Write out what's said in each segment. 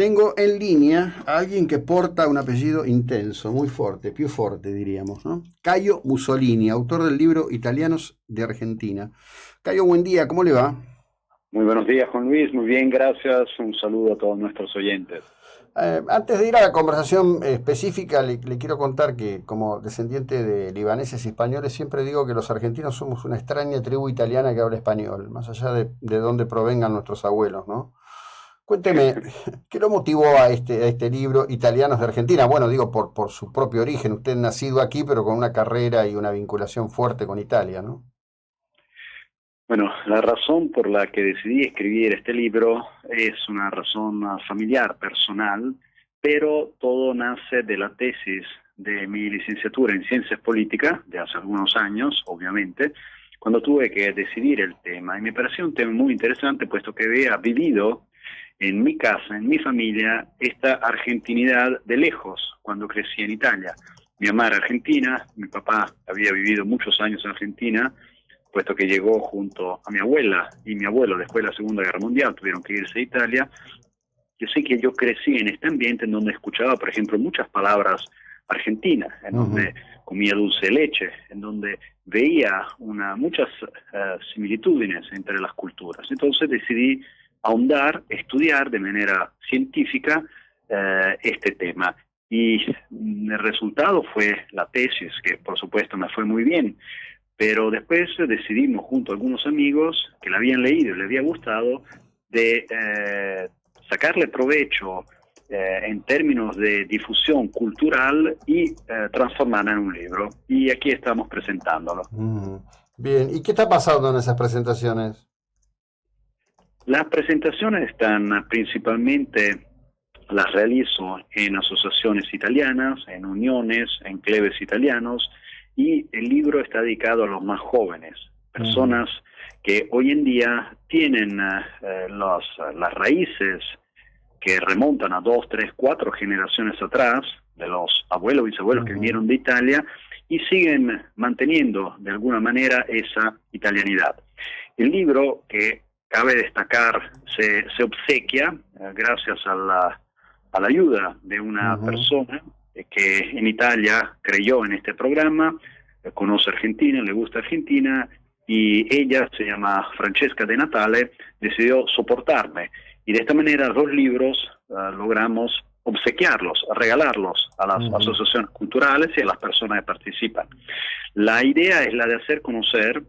Tengo en línea a alguien que porta un apellido intenso, muy fuerte, più forte diríamos, ¿no? Caio Mussolini, autor del libro Italianos de Argentina. Caio, buen día, ¿cómo le va? Muy buenos días, Juan Luis. Muy bien, gracias. Un saludo a todos nuestros oyentes. Antes de ir a la conversación específica, le quiero contar que como descendiente de libaneses y españoles, siempre digo que los argentinos somos una extraña tribu italiana que habla español, más allá de dónde provengan nuestros abuelos, ¿no? Cuénteme, ¿qué lo motivó a este libro, Italianos de Argentina? Bueno, digo, por su propio origen, usted nacido aquí, pero con una carrera y una vinculación fuerte con Italia, ¿no? Bueno, la razón por la que decidí escribir este libro es una razón familiar, personal, pero todo nace de la tesis de mi licenciatura en Ciencias Políticas, de hace algunos años, obviamente, cuando tuve que decidir el tema. Y me pareció un tema muy interesante, puesto que había vivido en mi casa, en mi familia, esta argentinidad de lejos, cuando crecí en Italia. Mi mamá era argentina, mi papá había vivido muchos años en Argentina, puesto que llegó junto a mi abuela y mi abuelo después de la Segunda Guerra Mundial, tuvieron que irse a Italia. Yo sé que yo crecí en este ambiente en donde escuchaba, por ejemplo, muchas palabras argentinas, en Ujú. donde comía dulce de leche, en donde veía muchas similitudes entre las culturas. Entonces decidí ahondar, estudiar de manera científica este tema. Y el resultado fue la tesis, que por supuesto me fue muy bien, pero después decidimos junto a algunos amigos que la habían leído y le había gustado de sacarle provecho en términos de difusión cultural y transformarla en un libro. Y aquí estamos presentándolo. Ujú. Bien, ¿y qué está pasando en esas presentaciones? Las presentaciones están principalmente, las realizo en asociaciones italianas, en uniones, en clubes italianos, y el libro está dedicado a los más jóvenes, Ujú. personas que hoy en día tienen las raíces que remontan a dos, tres, cuatro generaciones atrás, de los abuelos y bisabuelos que Ujú. vinieron de Italia, y siguen manteniendo de alguna manera esa italianidad. El libro, que cabe destacar, se obsequia gracias a la ayuda de una Ujú. persona que en Italia creyó en este programa, conoce Argentina, le gusta Argentina, y ella se llama Francesca De Natale, decidió soportarme. Y de esta manera los libros logramos obsequiarlos, regalarlos a las Ujú. asociaciones culturales y a las personas que participan. La idea es la de hacer conocer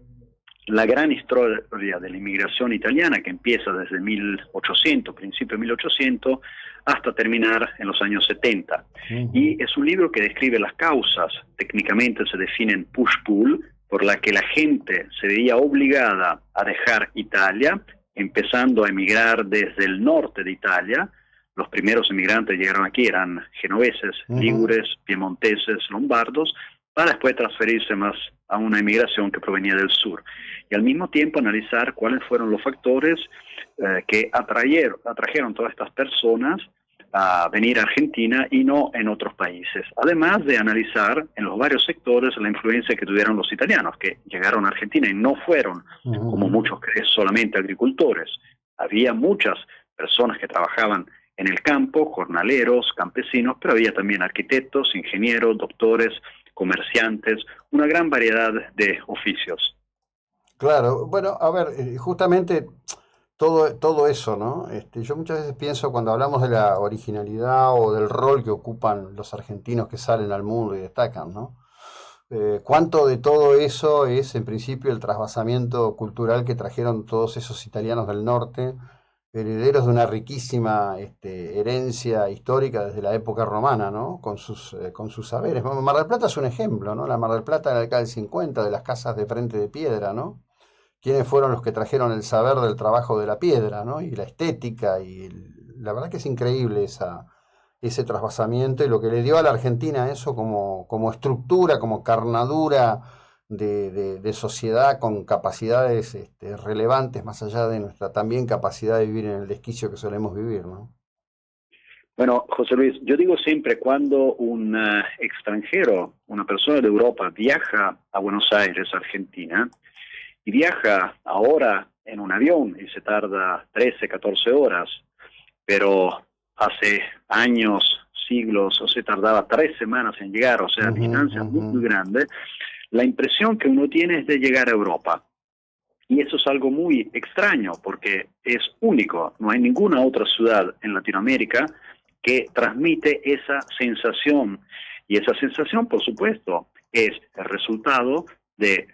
la gran historia de la inmigración italiana, que empieza desde 1800, principio de 1800, hasta terminar en los años 70. Ujú. Y es un libro que describe las causas, técnicamente se definen push-pull, por la que la gente se veía obligada a dejar Italia, empezando a emigrar desde el norte de Italia. Los primeros emigrantes llegaron aquí, eran genoveses, Ujú. ligures, piemonteses, lombardos, para después transferirse más a una inmigración que provenía del sur. Y al mismo tiempo analizar cuáles fueron los factores que atrajeron todas estas personas a venir a Argentina y no en otros países. Además de analizar en los varios sectores la influencia que tuvieron los italianos, que llegaron a Argentina y no fueron, como Ujú. muchos creen, solamente agricultores. Había muchas personas que trabajaban en el campo, jornaleros, campesinos, pero había también arquitectos, ingenieros, doctores, comerciantes, una gran variedad de oficios. Claro, bueno, a ver, justamente todo eso, ¿no? Yo muchas veces pienso cuando hablamos de la originalidad o del rol que ocupan los argentinos que salen al mundo y destacan, ¿no? ¿Cuánto de todo eso es en principio el trasvasamiento cultural que trajeron todos esos italianos del norte, herederos de una riquísima herencia histórica desde la época romana, ¿no? Con sus saberes. Bueno, Mar del Plata es un ejemplo, ¿no? La Mar del Plata de la década del 50, de las casas de frente de piedra, ¿no? Quiénes fueron los que trajeron el saber del trabajo de la piedra, ¿no? Y la estética, la verdad que es increíble ese trasvasamiento y lo que le dio a la Argentina eso como estructura, como carnadura de sociedad con capacidades relevantes más allá de nuestra también capacidad de vivir en el desquicio que solemos vivir, ¿no? Bueno, José Luis, yo digo siempre cuando un extranjero, una persona de Europa viaja a Buenos Aires, Argentina, y viaja ahora en un avión y se tarda 13, 14 horas, pero hace años, siglos, o se tardaba 3 semanas en llegar, o sea, distancias muy grandes, la impresión que uno tiene es de llegar a Europa. Y eso es algo muy extraño porque es único. No hay ninguna otra ciudad en Latinoamérica que transmite esa sensación. Y esa sensación, por supuesto, es el resultado de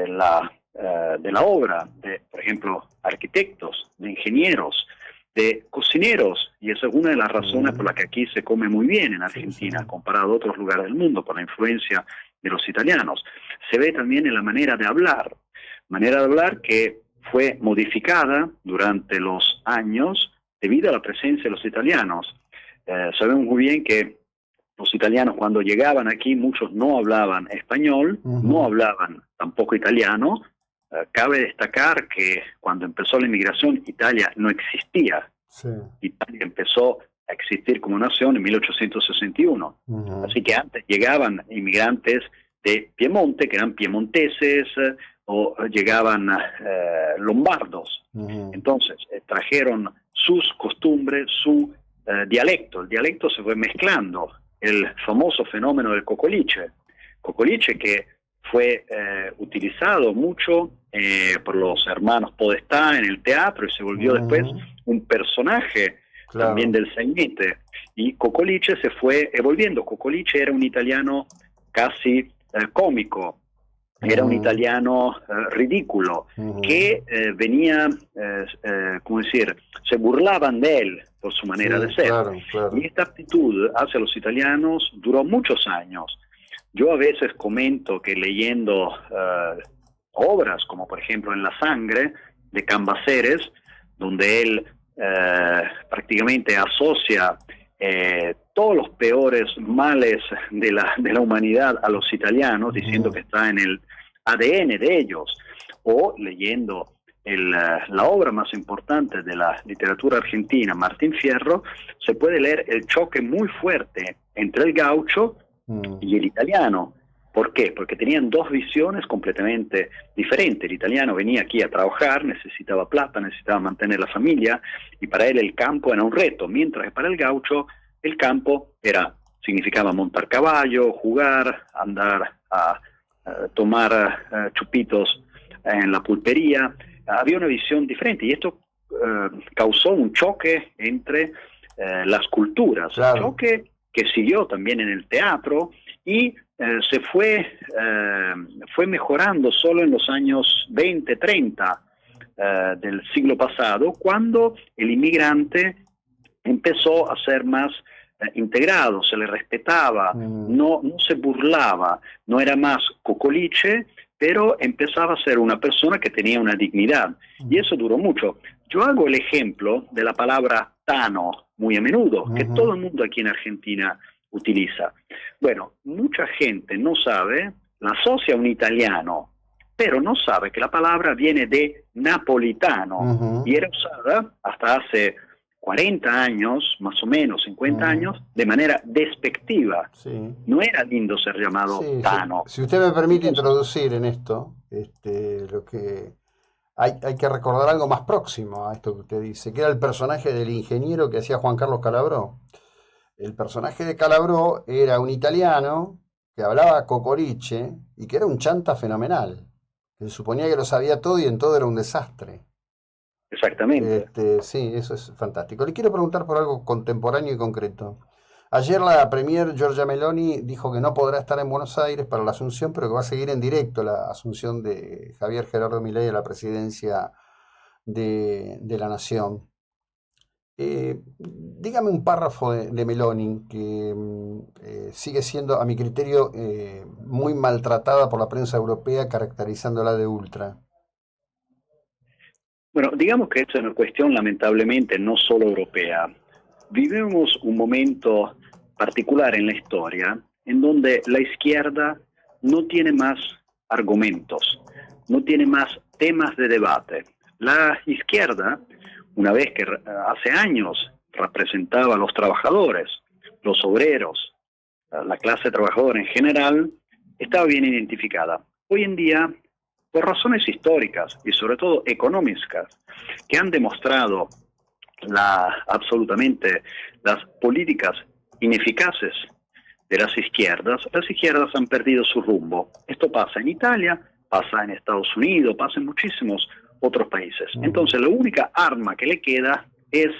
la obra de, por ejemplo, arquitectos, de ingenieros, de cocineros. Y esa es una de las razones por las que aquí se come muy bien en Argentina, comparado a otros lugares del mundo, por la influencia de los italianos. Se ve también en la manera de hablar que fue modificada durante los años debido a la presencia de los italianos. Sabemos muy bien que los italianos cuando llegaban aquí, muchos no hablaban español, no hablaban tampoco italiano. Cabe destacar que cuando empezó la inmigración, Italia no existía. Sí. Italia empezó a existir como nación en 1861. Así que antes llegaban inmigrantes de Piemonte, que eran piemonteses, o llegaban lombardos. Entonces, trajeron sus costumbres, su dialecto. El dialecto se fue mezclando. El famoso fenómeno del cocoliche. Cocoliche que fue utilizado mucho por los hermanos Podestá en el teatro y se volvió después un personaje también del sainete. Y Cocoliche se fue evolviendo. Cocoliche era un italiano casi cómico. Era un italiano ridículo, que venía, ¿cómo decir? Se burlaban de él por su manera de ser. Claro. Y esta actitud hacia los italianos duró muchos años. Yo a veces comento que leyendo obras, como por ejemplo En la sangre, de Cambaceres, donde él prácticamente asocia todos los peores males de la humanidad a los italianos, diciendo que está en el ADN de ellos, o leyendo la obra más importante de la literatura argentina, Martín Fierro, se puede leer el choque muy fuerte entre el gaucho y el italiano. ¿Por qué? Porque tenían dos visiones completamente diferentes. El italiano venía aquí a trabajar, necesitaba plata, necesitaba mantener la familia, y para él el campo era un reto, mientras que para el gaucho el campo significaba montar caballo, jugar, andar a tomar chupitos en la pulpería. Había una visión diferente, y esto causó un choque entre las culturas, un choque que siguió también en el teatro, y se fue mejorando solo en los años 20, 30 del siglo pasado, cuando el inmigrante empezó a ser más integrado, se le respetaba, no se burlaba, no era más cocoliche, pero empezaba a ser una persona que tenía una dignidad, y eso duró mucho. Yo hago el ejemplo de la palabra tano muy a menudo, que todo el mundo aquí en Argentina utiliza. Bueno, mucha gente no sabe, la asocia a un italiano, pero no sabe que la palabra viene de napolitano, y era usada hasta hace 40 años, más o menos, 50 años, de manera despectiva. Sí. No era lindo ser llamado tano. Si usted me permite introducir en esto, lo que hay que recordar algo más próximo a esto que usted dice, que era el personaje del ingeniero que hacía Juan Carlos Calabró. El personaje de Calabró era un italiano que hablaba cocoliche y que era un chanta fenomenal. Se suponía que lo sabía todo y en todo era un desastre. Exactamente. Sí, eso es fantástico. Le quiero preguntar por algo contemporáneo y concreto. Ayer la premier Giorgia Meloni dijo que no podrá estar en Buenos Aires para la asunción, pero que va a seguir en directo la asunción de Javier Gerardo Milei a la presidencia de la Nación. Dígame un párrafo de Meloni que sigue siendo, a mi criterio, muy maltratada por la prensa europea, caracterizándola de ultra. Bueno, digamos que esto es una cuestión lamentablemente no solo europea. Vivimos un momento particular en la historia en donde la izquierda no tiene más argumentos, no tiene más temas de debate. La izquierda, una vez que hace años representaba a los trabajadores, los obreros, la clase trabajadora en general, estaba bien identificada. Hoy en día, por razones históricas y sobre todo económicas, que han demostrado absolutamente las políticas ineficaces de las izquierdas han perdido su rumbo. Esto pasa en Italia, pasa en Estados Unidos, pasa en muchísimos otros países. Entonces la única arma que le queda es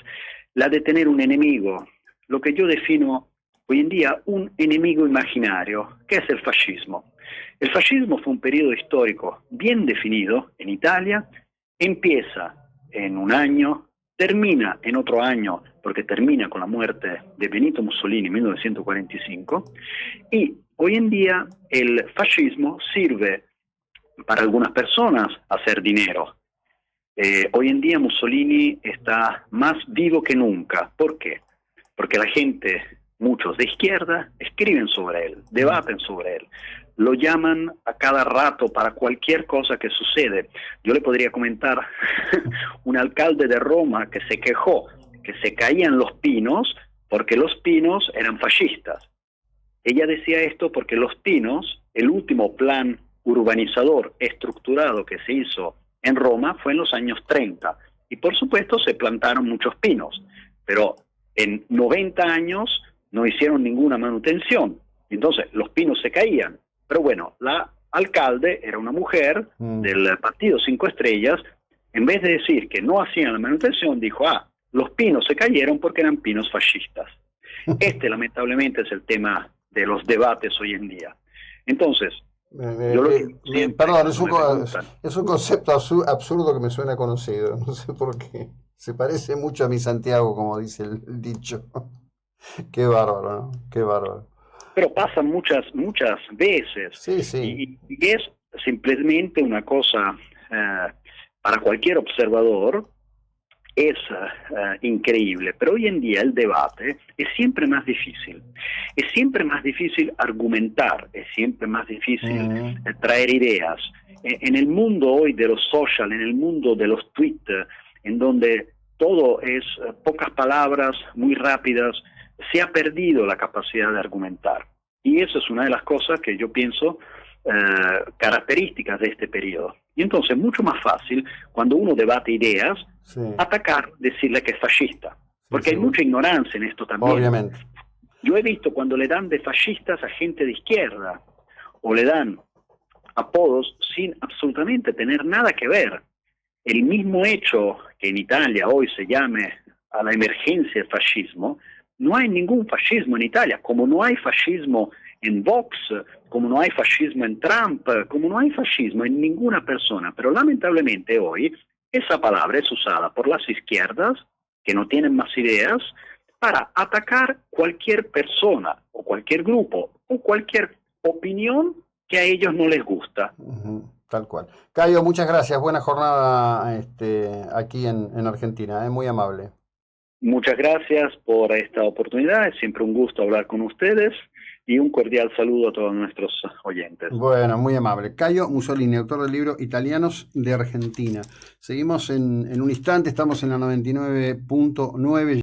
la de tener un enemigo, lo que yo defino hoy en día un enemigo imaginario, que es el fascismo. El fascismo fue un periodo histórico bien definido en Italia, empieza en un año, termina en otro año, porque termina con la muerte de Benito Mussolini en 1945, y hoy en día el fascismo sirve para algunas personas hacer dinero. Hoy en día Mussolini está más vivo que nunca. ¿Por qué? Porque la gente, muchos de izquierda, escriben sobre él, debaten sobre él, lo llaman a cada rato para cualquier cosa que sucede. Yo le podría comentar un alcalde de Roma que se quejó que se caían los pinos porque los pinos eran fascistas. Ella decía esto porque los pinos, el último plan urbanizador estructurado que se hizo en Roma fue en los años 30, y por supuesto se plantaron muchos pinos, pero en 90 años no hicieron ninguna manutención, entonces los pinos se caían. Pero bueno, la alcalde era una mujer del partido 5 Estrellas, en vez de decir que no hacían la manutención, dijo, los pinos se cayeron porque eran pinos fascistas. Este lamentablemente es el tema de los debates hoy en día. Entonces, perdón, es un concepto absurdo que me suena conocido, no sé por qué. Se parece mucho a mi Santiago, como dice el dicho. Qué bárbaro, ¿no? Qué bárbaro. Pero pasa muchas veces. Sí, sí. Y es simplemente una cosa, para cualquier observador, es increíble, pero hoy en día el debate es siempre más difícil. Es siempre más difícil argumentar, es siempre más difícil traer ideas. En el mundo hoy de los social, en el mundo de los tweets, en donde todo es pocas palabras, muy rápidas, se ha perdido la capacidad de argumentar. Y eso es una de las cosas que yo pienso características de este periodo. Y entonces es mucho más fácil, cuando uno debate ideas, atacar, decirle que es fascista. Porque hay mucha ignorancia en esto también. Obviamente. Yo he visto cuando le dan de fascistas a gente de izquierda, o le dan apodos sin absolutamente tener nada que ver. El mismo hecho que en Italia hoy se llame a la emergencia del fascismo, no hay ningún fascismo en Italia, como no hay fascismo en Vox, como no hay fascismo en Trump, como no hay fascismo en ninguna persona. Pero lamentablemente hoy esa palabra es usada por las izquierdas, que no tienen más ideas, para atacar cualquier persona o cualquier grupo o cualquier opinión que a ellos no les gusta. Tal cual. Cayo, muchas gracias. Buena jornada aquí en Argentina. Muy amable. Muchas gracias por esta oportunidad. Es siempre un gusto hablar con ustedes y un cordial saludo a todos nuestros oyentes. Bueno, muy amable. Cayo Mussolini, autor del libro Italianos de Argentina. Seguimos en un instante, estamos en la 99.9.